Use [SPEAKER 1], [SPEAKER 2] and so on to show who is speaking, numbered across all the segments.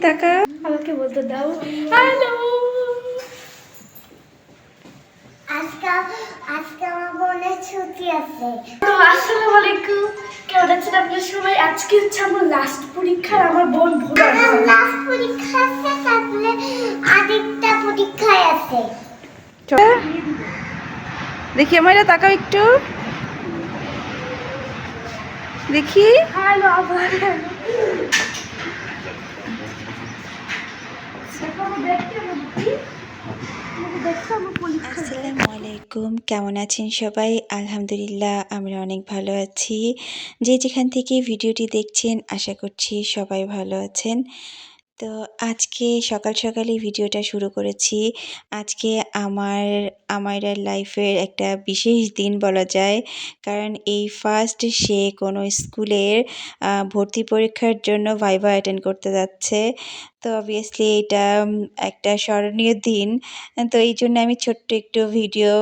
[SPEAKER 1] টাকা আমাকে বলতে দাও। হ্যালো,
[SPEAKER 2] আজকে আজকে আমার বোনের ছুটি আছে।
[SPEAKER 1] তো আসসালামু আলাইকুম, কেমন আছেন আপনারা সবাই? আজকে হচ্ছে আমার লাস্ট পরীক্ষা, আমার বোন ভোলা
[SPEAKER 2] লাস্ট পরীক্ষা আছে, তারপরে আরেকটা পরীক্ষায় আছে।
[SPEAKER 1] দেখি আমার তাকাও একটু, দেখি। হ্যালো আবার
[SPEAKER 3] আসসালামু আলাইকুম, কেমন আছেন সবাই? আলহামদুলিল্লাহ আমরা অনেক ভালো আছি। যে যেখান থেকে ভিডিওটি দেখছেন আশা করছি সবাই ভালো আছেন। তো আজকে সকাল সকালই ভিডিওটা শুরু করেছি। আজকে আমাদের লাইফের একটা বিশেষ দিন বলা যায়, কারণ এই ফার্স্ট সে কোনো স্কুলের ভর্তি পরীক্ষার জন্য ভাইভা অ্যাটেন্ড করতে যাচ্ছে। তো অবভিয়াসলি এটা একটা স্মরণীয় দিন। তো এই জন্য আমি ছোট্ট একটু ভিডিও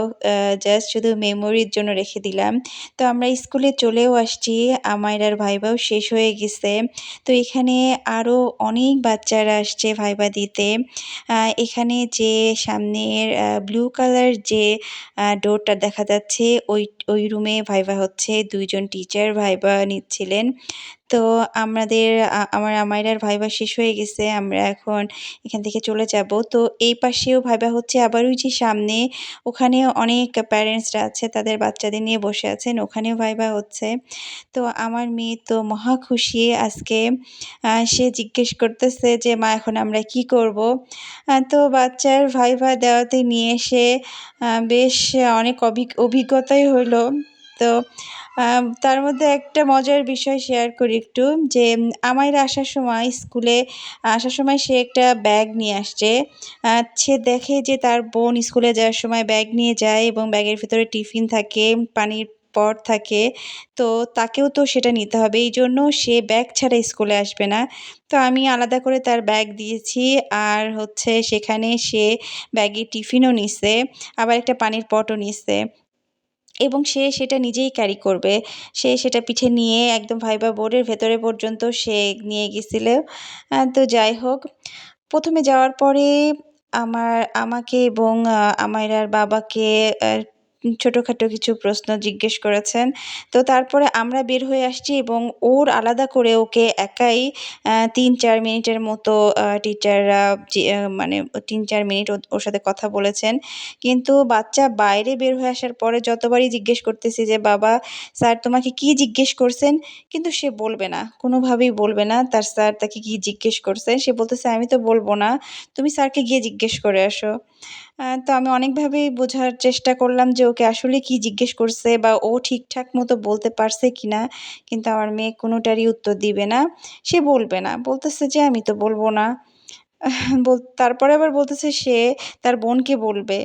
[SPEAKER 3] জাস্ট শুধু মেমোরির জন্য রেখে দিলাম। তো আমরা স্কুলে চলেও আসছি, আমায়রার ভাইভাও শেষ হয়ে গেছে। তো এখানে আরও অনেক বাচ্চারা আসছে ভাইভা দিতে। এখানে যে সামনের ব্লু কালার যে ডোরটা দেখা যাচ্ছে, ওই রুমে ভাইভা হচ্ছে। ২ জন টিচার ভাইভা নিচ্ছিলেন। তো আমার আমায়রার ভাইভা শেষ হয়ে গেছে। আমরা এখন এখান থেকে চলে যাব। তো এই পাশেও ভাইভা হচ্ছে, আবার ওই যে সামনে ওখানে অনেক প্যারেন্টসরা আছে, তাদের বাচ্চাদের নিয়ে বসে আছেন, ওখানেও ভাইভা হচ্ছে। তো আমার মেয়ে তো মহা খুশি আজকে। সে জিজ্ঞেস করতেছে যে, "মা এখন আমরা কি করব?" তো বাচ্চার ভাইভা দেওয়াতে নিয়ে এসে বেশ অনেক অভিজ্ঞতাই হলো। তো তার মধ্যে একটা মজার বিষয় শেয়ার করি একটু, যে আমায়রা স্কুলে আসার সময় সে একটা ব্যাগ নিয়ে আসছে। সে দেখে যে তার বোন স্কুলে যাওয়ার সময় ব্যাগ নিয়ে যায় এবং ব্যাগের ভেতরে টিফিন থাকে, পানির পট থাকে। তো তাকেও তো সেটা নিতে হবে। এইজন্য সে ব্যাগ ছাড়া স্কুলে আসবে না। তো আমি আলাদা করে তার ব্যাগ দিয়েছি। আর হচ্ছে সেখানে সে ব্যাগে টিফিনও নিছে, আবার একটা পানির পটও নিছে। এবং সে সেটা নিজেই ক্যারি করবে। সে সেটা পিঠে নিয়ে একদম ভাইবা বোর্ডের ভেতরে পর্যন্ত সে নিয়ে গেছিল। তো যাই হোক, ১ম এ যাওয়ার পরে আমাকে এবং আমায়রার বাবাকে ছোটখাটো কিছু প্রশ্ন জিজ্ঞেস করেছেন। তো তারপরে আমরা বের হয়ে আসছি এবং ওর আলাদা করে ওকে একাই ৩-৪ মিনিটের মতো টিচাররা মানে ৩-৪ মিনিট ওর সাথে কথা বলেছেন। কিন্তু বাচ্চা বাইরে বের হয়ে আসার পরে যতবারই জিজ্ঞেস করতেছি যে, "বাবা, স্যার তোমাকে কি জিজ্ঞেস করছেন?" কিন্তু সে বলবে না, কোনোভাবেই বলবে না তার স্যার তাকে কি জিজ্ঞেস করছে। সে বলতেছে, "আমি তো বলব না, তুমি স্যারকে গিয়ে জিজ্ঞেস করে আসো।" তো আমি অনেকভাবেই বোঝার চেষ্টা করলাম যে ওকে আসলে কি জিজ্ঞেস করছে বা ও ঠিকঠাক মতো বলতে পারছে কিনা। কিন্তু আমার মেয়ে কোনোটারই উত্তর দিবে না। সে বলবে না। বলতেছে যে, "আমি তো বলব না।" তারপরে আবার বলতেছে সে তার বোনকে বলবে।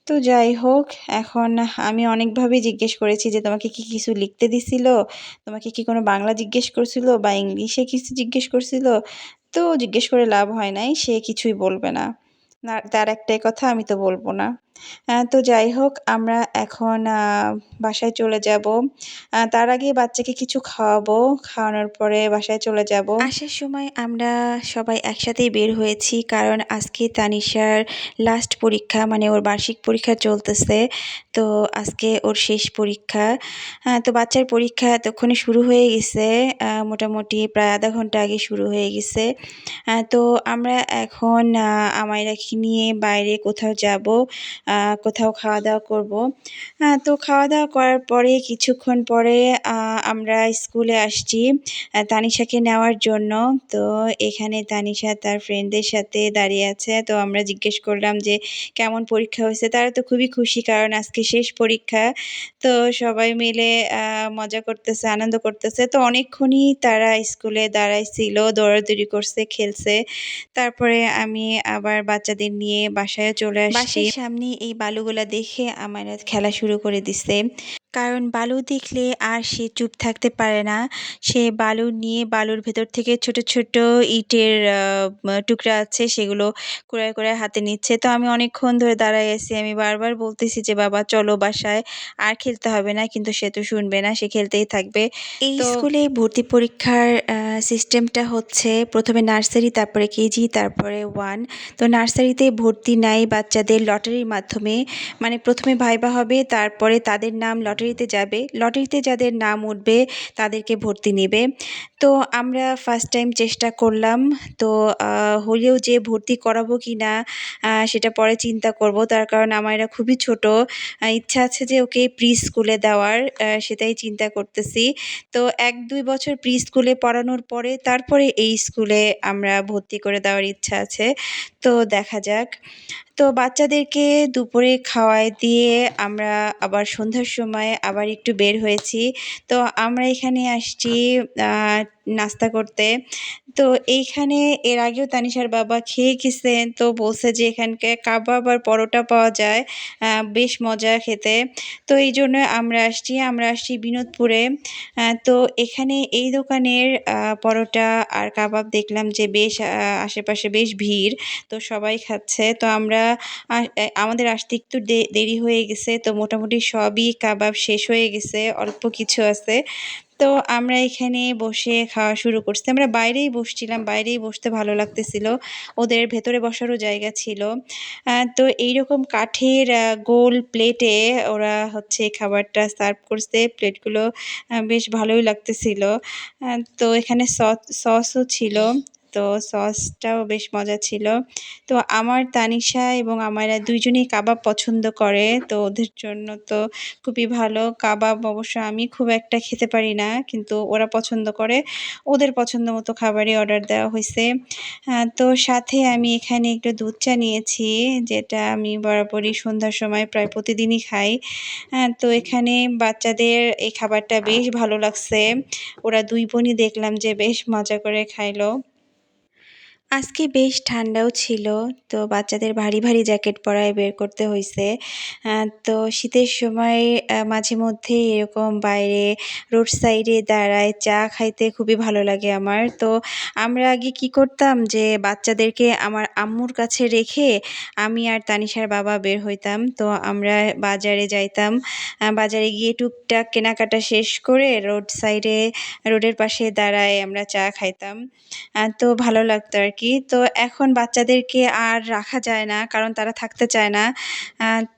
[SPEAKER 3] তো যাই হোক, এখন আমি অনেকভাবেই জিজ্ঞেস করেছি যে, "তোমাকে কি কিছু লিখতে দিছিল? তোমাকে কি কোনো বাংলা জিজ্ঞেস করছিল বা ইংলিশে কিছু জিজ্ঞেস করছিল?" তো জিজ্ঞেস করে লাভ হয় নাই। সে কিছুই বলবে না। তার একটাই কথা, "আমি তো বলব না।" তো যাই হোক, আমরা এখন বাসায় চলে যাব। তার আগে বাচ্চাকে কিছু খাওয়াবো। খাওয়ানোর পরে বাসায় চলে যাব। আসার সময় আমরা সবাই একসাথেই বের হয়েছি, কারণ আজকে তানিশার লাস্ট পরীক্ষা, মানে ওর বার্ষিক পরীক্ষা চলতেছে। তো আজকে ওর শেষ পরীক্ষা। তো বাচ্চার পরীক্ষা এতক্ষণে শুরু হয়ে গেছে। মোটামুটি প্রায় আধা ঘন্টা আগে শুরু হয়ে গেছে। তো আমরা এখন আমায়রাকে নিয়ে বাইরে কোথাও যাব, কোথাও খাওয়া-দাওয়া করব। তো খাওয়া-দাওয়া করার পরে কিছুক্ষণ পরে আমরা স্কুলে আসছি তানিশাকে নেওয়ার জন্য। তো এখানে তানিশা তার ফ্রেন্ডদের সাথে দাঁড়িয়ে আছে। তো আমরা জিজ্ঞেস করলাম যে, "কেমন পরীক্ষা হয়েছে?" তারা তো খুবই খুশি, কারণ আজকে শেষ পরীক্ষা। তো সবাই মিলে মজা করতেছে, আনন্দ করতেছে। তো অনেকক্ষণই তারা স্কুলে দাঁড়াইছিল, দৌড়াদৌড়ি করছে, খেলছে। তারপরে আমি আবার বাচ্চাদের নিয়ে বাসায়ও চলে আসছি। বাসার সামনে এই বালুগুলা দেখে আমারা খেলা শুরু করে দিছে। কারণ বালু দেখলে আর সে চুপ থাকতে পারে না। সে বালু নিয়ে বালুর ভেতর থেকে ছোট, ছোট ইটের টুকরা আছে সেগুলো কুড়ায়, কুড়ায় হাতে নিচ্ছে। তো আমি অনেকক্ষণ ধরে দাঁড়ায় আছি। আমি বারবার বলতেছি যে, "বাবা চলো বাসায়, আর খেলতে হবে না।" কিন্তু সে তো শুনবে না, সে খেলতেই থাকবে। এই স্কুলে ভর্তি পরীক্ষার সিস্টেমটা হচ্ছে ১ম এ নার্সারি, তারপরে কেজি, তারপরে 1। তো নার্সারিতে ভর্তি নেয় বাচ্চাদের লটারির মাধ্যমে। মানে ১ম এ ভাইবা হবে, তারপরে তাদের নাম লটারিতে যাবে। লটারিতে যাদের নাম উঠবে তাদেরকে ভর্তি নেবে। তো আমরা ফার্স্ট টাইম চেষ্টা করলাম। তো হলেও যে ভর্তি করাবো কিনা সেটা পরে চিন্তা করব। তার কারণ আমার এরা খুবই ছোট। ইচ্ছা আছে যে ওকে প্রি স্কুলে দেওয়ার, সেটাই চিন্তা করতেছি। তো ১-২ বছর প্রি স্কুলে পড়ানোর পরে তারপরে এই স্কুলে আমরা ভর্তি করে দেওয়ার ইচ্ছা আছে। তো দেখা যাক। তো বাচ্চাদেরকে দুপুরে খাওয়ায় দিয়ে আমরা আবার সন্ধ্যার সময় আবার একটু বের হয়েছি। তো আমরা এখানে আসছি আ নাস্তা করতে। তো এইখানে এর আগেও তানিশার বাবা খেয়ে গেছেন। তো বলছে যে এখানকার কাবাব আর পরোটা পাওয়া যায়। বেশ মজা খেতে। তো এইজন্য আমরা আসছি বিনোদপুরে। তো এখানে এই দোকানের পরোটা আর কাবাব দেখলাম যে বেশ আশেপাশে বেশ ভিড়। তো সবাই খাচ্ছে। তো আমরা আমাদের আসতে একটু দেরি হয়ে গেছে। তো মোটামুটি সবই কাবাব শেষ হয়ে গেছে। অল্প কিছু আছে। তো আমরা এখানে বসে খাওয়া শুরু করছি। আমরা বাইরেই বসছিলাম। বাইরেই বসতে ভালো লাগতেছিল। ওদের ভেতরে বসারও জায়গা ছিল। তো এইরকম কাঠের গোল প্লেটে ওরা হচ্ছে খাবারটা সার্ভ করছে। প্লেটগুলো বেশ ভালোই লাগতেছিল। তো এখানে সসও ছিল। তো সসটাও বেশ মজা ছিল। তো আমার তানিশা এবং আমারা ২ জনেই কাবাব পছন্দ করে। তো ওদের জন্য তো খুবই ভালো। কাবাব অবশ্য আমি খুব একটা খেতে পারি না। কিন্তু ওরা পছন্দ করে। ওদের পছন্দ মতো খাবারই অর্ডার দেওয়া হইছে। তো সাথে আমি এখানে একটু দুধ চা নিয়েছি, যেটা আমি বরাবরই সন্ধ্যার সময় প্রায় প্রতিদিনই খাই। তো এখানে বাচ্চাদের এই খাবারটা বেশ ভালো লাগছে। ওরা ২ বোনই দেখলাম যে বেশ মজা করে খাইলো। আজকে বেশ ঠান্ডাও ছিল। তো বাচ্চাদের ভারী, ভারী জ্যাকেট পরায় বের করতে হইছে। তো শীতের সময় মাঝেমধ্যে এরকম বাইরে রোড সাইডে দাঁড়ায় চা খাইতে খুবই ভালো লাগে আমার। তো আমরা আগে কি করতাম যে বাচ্চাদেরকে আমার আম্মুর কাছে রেখে আমি আর তানিশার বাবা বের হইতাম। তো আমরা বাজারে যাইতাম। বাজারে গিয়ে টুকটাক কেনাকাটা শেষ করে রোডের পাশে দাঁড়ায় আমরা চা খাইতাম। তো ভালো লাগতো আরকি। তো এখন বাচ্চাদেরকে আর রাখা যায় না, কারণ তারা থাকতে চায় না।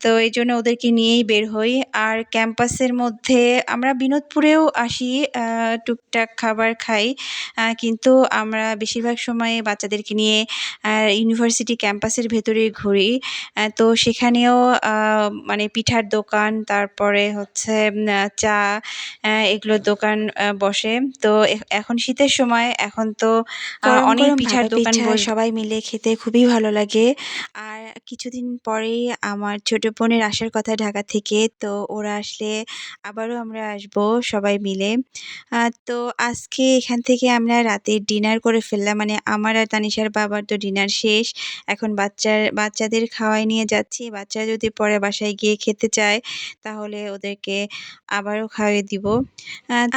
[SPEAKER 3] তো এইজন্য ওদেরকে নিয়েই বের হই। আর ক্যাম্পাসের মধ্যে আমরা বিনোদপুরেও আসি, টুকটাক খাবার খাই। কিন্তু আমরা বেশিরভাগ সময়ে বাচ্চাদেরকে নিয়ে ইউনিভার্সিটি ক্যাম্পাসের ভেতরেই ঘুরি। তো সেখানেও মানে পিঠার দোকান, তারপরে হচ্ছে চা, এগুলোর দোকান বসে। তো এখন শীতের সময়, এখন তো
[SPEAKER 1] গরম,
[SPEAKER 3] অনেক
[SPEAKER 1] গরম
[SPEAKER 3] পিঠার
[SPEAKER 1] ভাপা
[SPEAKER 3] দোকান
[SPEAKER 1] পিঠা
[SPEAKER 3] সবাই মিলে খেতে খুবই ভালো লাগে। আর কিছুদিন পরেই আমার ছোট বোনের আসার কথা ঢাকা থেকে। তো ওরা আসলে আবারও আমরা আসবো সবাই মিলে। তো আজকে এখান থেকে আমরা রাতের ডিনার করে ফেললাম। মানে আমার আর তানিশার বাবার তো ডিনার শেষ। এখন বাচ্চাদের খাওয়াই নিয়ে যাচ্ছি। বাচ্চারা যদি পরে বাসায় গিয়ে খেতে চায় তাহলে ওদেরকে আবারও খাইয়ে দিব।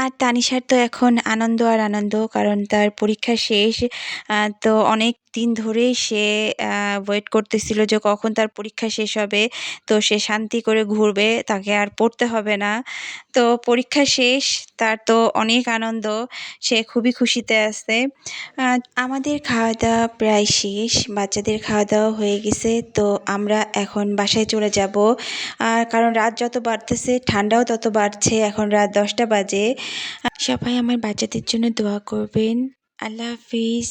[SPEAKER 3] আর তানিশার তো এখন আনন্দ আর আনন্দ, কারণ তার পরীক্ষা শেষ। তো অনেকদিন ধরেই সে ওয়েট করতেছিল যে কখন তার পরীক্ষা শেষ হবে। তো সে শান্তি করে ঘুরবে, তাকে আর পড়তে হবে না। তো পরীক্ষা শেষ, তার তো অনেক আনন্দ। সে খুবই খুশিতে আছে। আ আমাদের খাওয়া-দাওয়া প্রায় শেষ। বাচ্চাদের খাওয়া-দাওয়া হয়ে গেছে। তো আমরা এখন বাসায় চলে যাব। কারণ রাত যত বাড়তেছে ঠান্ডাও তত বাড়ছে। এখন রাত ১০টা বাজে। সবাই আমার বাচ্চাদের জন্য দোয়া করবেন। আল্লাহ হাফিজ।